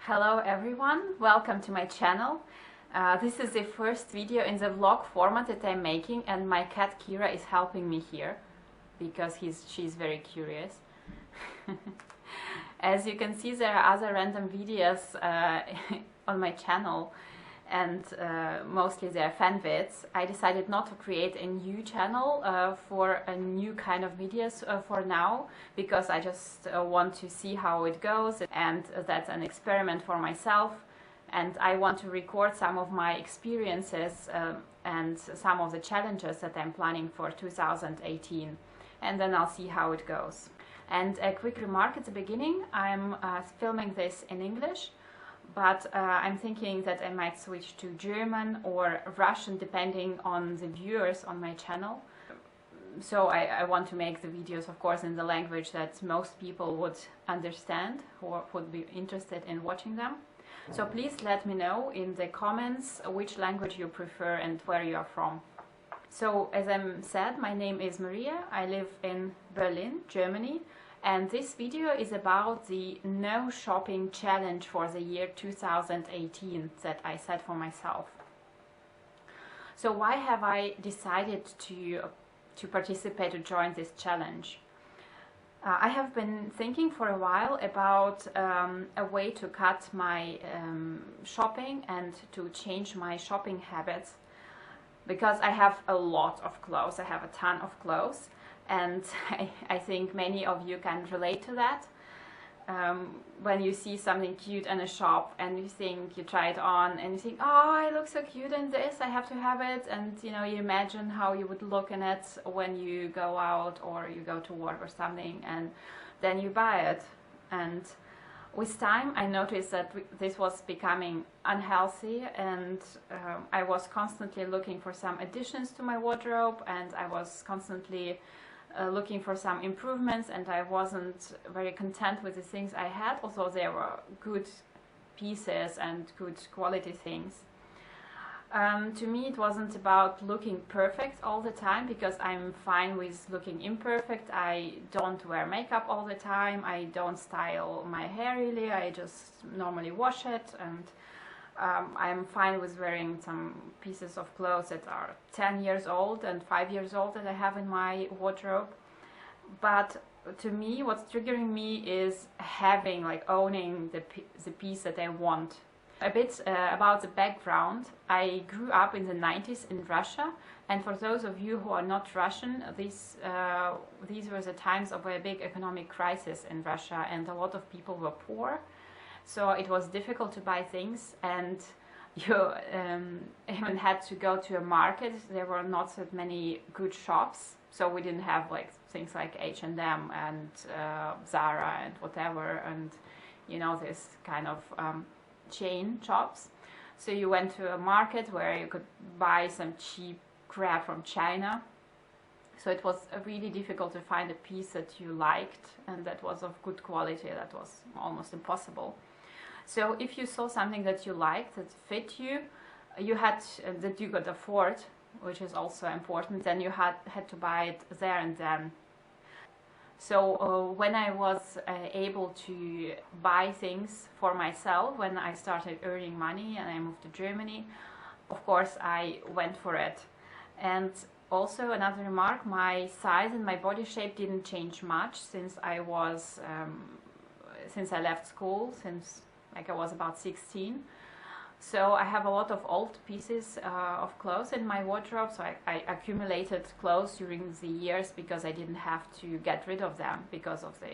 Hello everyone, welcome to my channel. This is the first video in the vlog format that I'm making, and my cat Kira is helping me here because she's very curious. As you can see, there are other random videos on my channel, and mostly they are fan vids. I decided not to create a new channel for a new kind of videos for now, because I just want to see how it goes, and that's an experiment for myself, and I want to record some of my experiences and some of the challenges that I'm planning for 2018, and then I'll see how it goes. And a quick remark at the beginning: I'm filming this in English, but I'm thinking that I might switch to German or Russian depending on the viewers on my channel. So I want to make the videos, of course, in the language that most people would understand or would be interested in watching them. So please let me know in the comments which language you prefer and where you are from. So, as I said, my name is Maria. I live in Berlin, Germany, and this video is about the no shopping challenge for the year 2018 that I set for myself. So why have I decided to participate, to join this challenge? I have been thinking for a while about a way to cut my shopping and to change my shopping habits, because I have a lot of clothes. I have a ton of clothes, and I think many of you can relate to that. When you see something cute in a shop and you try it on and you think, oh, I look so cute in this, I have to have it, and you imagine how you would look in it when you go out or you go to work or something, and then you buy it. And with time I noticed that this was becoming unhealthy, and I was constantly looking for some additions to my wardrobe, and I was constantly looking for some improvements, and I wasn't very content with the things I had, although there were good pieces and good quality things. To me, it wasn't about looking perfect all the time, because I'm fine with looking imperfect. I don't wear makeup all the time, I don't style my hair really, I just normally wash it, and I'm fine with wearing some pieces of clothes that are 10 years old and 5 years old that I have in my wardrobe. But to me, what's triggering me is having, owning the piece that I want. A bit about the background. I grew up in the 90s in Russia, and for those of you who are not Russian, these were the times of a big economic crisis in Russia, and a lot of people were poor. So it was difficult to buy things, and you even had to go to a market. There were not so many good shops, so we didn't have things like H&M and Zara and whatever, and this kind of chain shops. So you went to a market where you could buy some cheap crap from China. So it was really difficult to find a piece that you liked and that was of good quality. That was almost impossible. So if you saw something that you liked, that fit you, that you could afford, which is also important, then you had to buy it there and then. So when I was able to buy things for myself, when I started earning money and I moved to Germany, of course I went for it. And also another remark, my size and my body shape didn't change much since I left school, since I was about 16. So I have a lot of old pieces of clothes in my wardrobe, so I accumulated clothes during the years because I didn't have to get rid of them because of the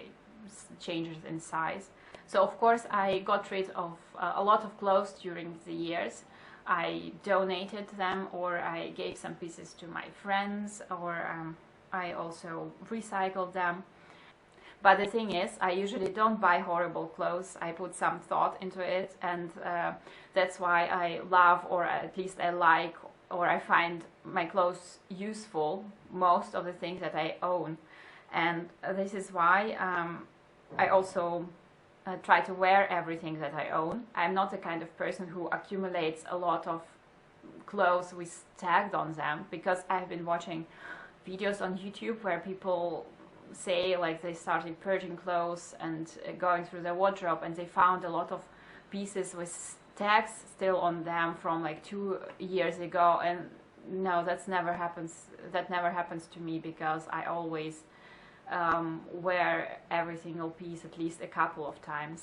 changes in size. So of course I got rid of a lot of clothes during the years. I donated them, or I gave some pieces to my friends, or I also recycled them. But the thing is, I usually don't buy horrible clothes. I put some thought into it, and that's why I love, or at least I like, or I find my clothes useful, most of the things that I own. And this is why I also try to wear everything that I own. I'm not the kind of person who accumulates a lot of clothes with tags on them, because I've been watching videos on YouTube where people say they started purging clothes and going through their wardrobe, and they found a lot of pieces with tags still on them from like 2 years ago, and no, that never happens to me, because I always wear every single piece at least a couple of times.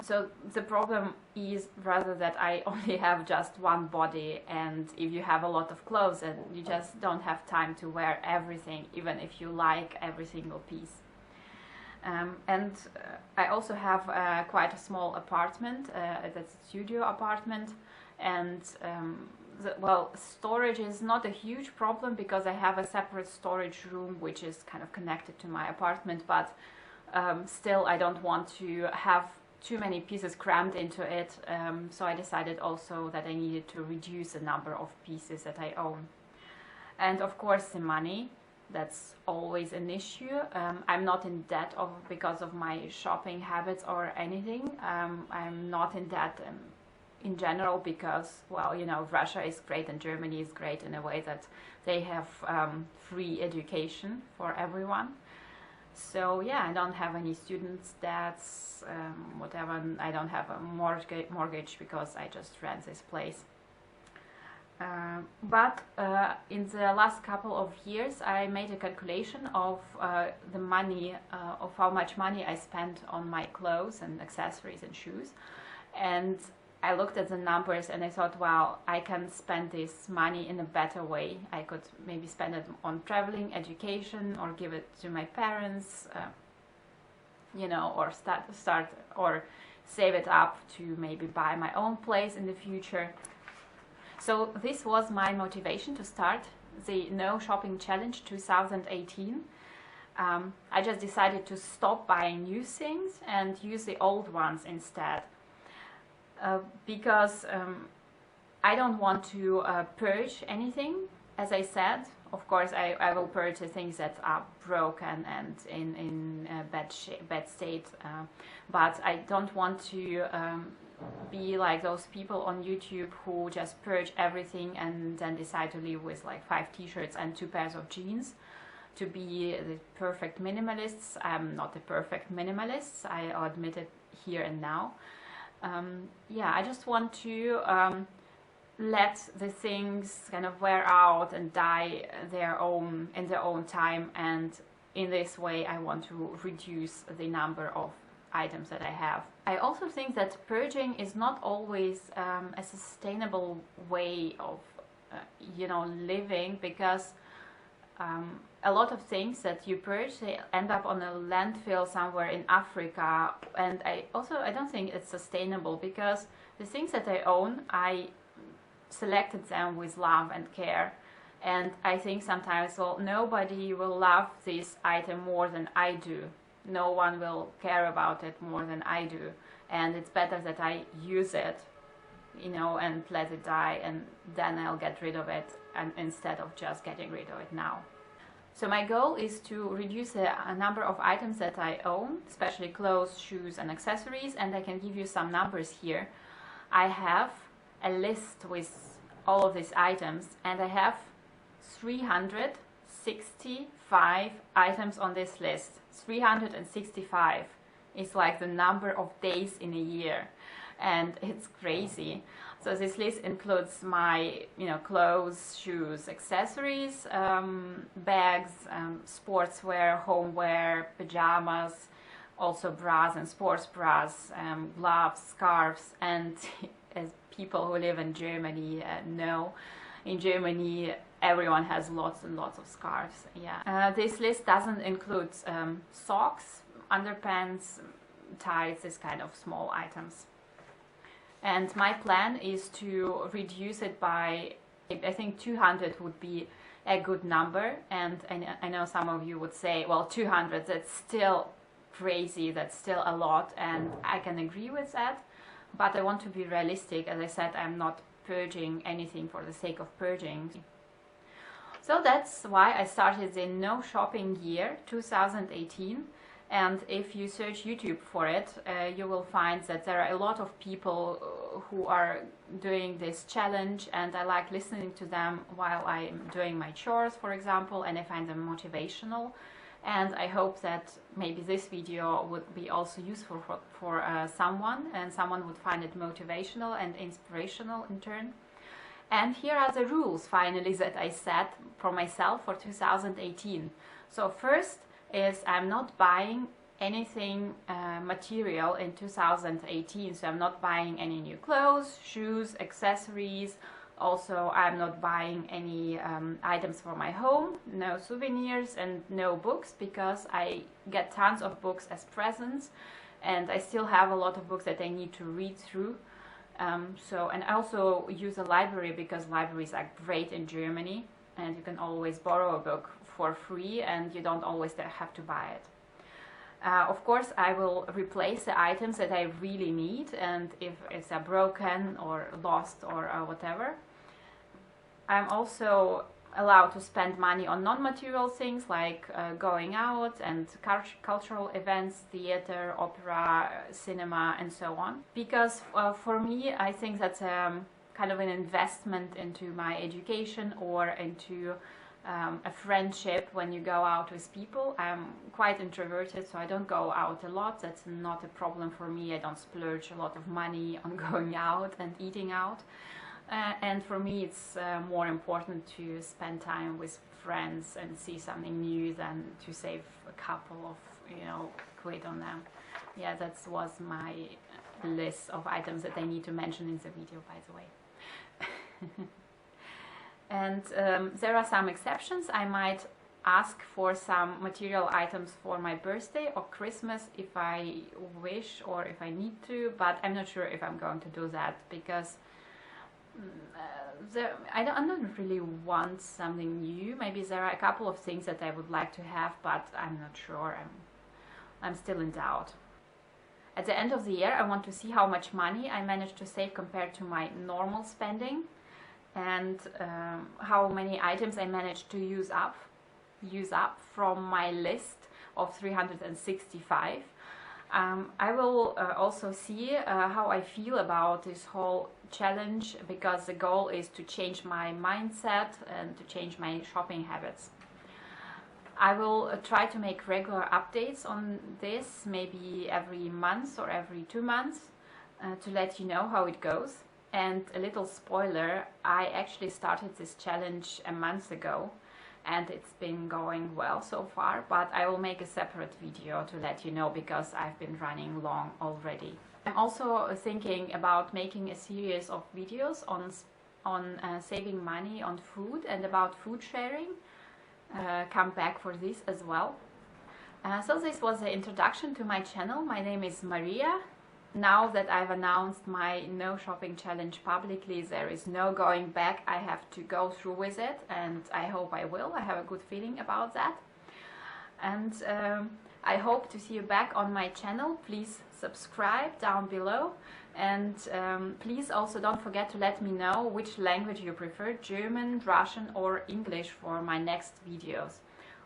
So the problem is rather that I only have just one body, and if you have a lot of clothes, and you just don't have time to wear everything, even if you like every single piece. And I also have quite a small apartment, that's a studio apartment, and well, storage is not a huge problem because I have a separate storage room which is kind of connected to my apartment, but still I don't want to have too many pieces crammed into it, so I decided also that I needed to reduce the number of pieces that I own. And of course the money, that's always an issue. I'm not in debt because of my shopping habits or anything. I'm not in debt in general because, well, you know, Russia is great and Germany is great in a way that they have free education for everyone. So yeah, I don't have any students debts, whatever. I don't have a mortgage because I just rent this place. But in the last couple of years I made a calculation of the money, of how much money I spent on my clothes and accessories and shoes, and I looked at the numbers and I thought, wow, I can spend this money in a better way. I could maybe spend it on traveling, education, or give it to my parents, you know, or start or save it up to maybe buy my own place in the future. So this was my motivation to start the No Shopping Challenge 2018. I just decided to stop buying new things and use the old ones instead. Because I don't want to purge anything. As I said, of course I will purge the things that are broken and in bad state, but I don't want to be like those people on YouTube who just purge everything and then decide to live with like 5 t-shirts and 2 pairs of jeans to be the perfect minimalists. I'm not a perfect minimalist, I admit it here and now. Yeah, I just want to let the things kind of wear out and die in their own time, and in this way I want to reduce the number of items that I have. I also think that purging is not always a sustainable way of you know, living, because a lot of things that you purge, they end up on a landfill somewhere in Africa, and I don't think it's sustainable, because the things that I own, I selected them with love and care, and I think sometimes, well, nobody will love this item more than I do. No one will care about it more than I do, and it's better that I use it, you know, and let it die, and then I'll get rid of it, and instead of just getting rid of it now. So my goal is to reduce the number of items that I own, especially clothes, shoes and accessories, and I can give you some numbers here. I have a list with all of these items, and I have 365 items on this list. 365 is like the number of days in a year, and it's crazy. So this list includes my, you know, clothes, shoes, accessories, bags, sportswear, homeware, pajamas, also bras and sports bras, gloves, scarves, and as people who live in Germany know, in Germany everyone has lots and lots of scarves. Yeah. This list doesn't include socks, underpants, ties, this kind of small items. And my plan is to reduce it by, I think 200 would be a good number. And I know some of you would say, well, 200, that's still crazy, that's still a lot, and I can agree with that. But I want to be realistic. As I said, I'm not purging anything for the sake of purging. So that's why I started the No Shopping Year 2018. And if you search YouTube for it, you will find that there are a lot of people who are doing this challenge, and I like listening to them while I'm doing my chores, for example, and I find them motivational. and I hope that maybe this video would be also useful for someone, and someone would find it motivational and inspirational in turn. And here are the rules finally that I set for myself for 2018. So first is I'm not buying anything material in 2018, so I'm not buying any new clothes, shoes, accessories. Also, I'm not buying any items for my home, no souvenirs and no books, because I get tons of books as presents and I still have a lot of books that I need to read through. And I also use a library, because libraries are great in Germany and you can always borrow a book for free and you don't always have to buy it. Of course, I will replace the items that I really need, and if it's broken or lost or whatever. I'm also allowed to spend money on non-material things like going out and cultural events, theater, opera, cinema, and so on. Because for me, I think that's kind of an investment into my education or into a friendship when you go out with people. I'm quite introverted, so I don't go out a lot. That's not a problem for me. I don't splurge a lot of money on going out and eating out. And for me it's more important to spend time with friends and see something new than to save a couple of, quid on them. Yeah, that was my list of items that I need to mention in the video, by the way. And there are some exceptions. I might ask for some material items for my birthday or Christmas if I wish or if I need to, but I'm not sure if I'm going to do that, because I don't really want something new. Maybe there are a couple of things that I would like to have, but I'm not sure. I'm still in doubt. At the end of the year, I want to see how much money I managed to save compared to my normal spending, and how many items I managed to use up from my list of 365. I will also see how I feel about this whole challenge, because the goal is to change my mindset and to change my shopping habits. I will try to make regular updates on this, maybe every month or every 2 months, to let you know how it goes. And a little spoiler, I actually started this challenge a month ago, and it's been going well so far, but I will make a separate video to let you know, because I've been running long already. I'm also thinking about making a series of videos on saving money on food and about food sharing. Come back for this as well. So this was the introduction to my channel. My name is Maria. Now that I've announced my no shopping challenge publicly, there is no going back. I have to go through with it, and I hope I will. I have a good feeling about that. And I hope to see you back on my channel. Please subscribe down below, and please also don't forget to let me know which language you prefer, German, Russian or English, for my next videos.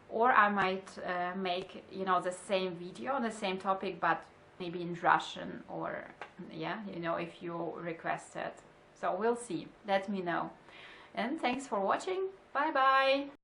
Or I might make the same video on the same topic, but maybe in Russian, or if you request it. So we'll see. Let me know. And thanks for watching. Bye bye.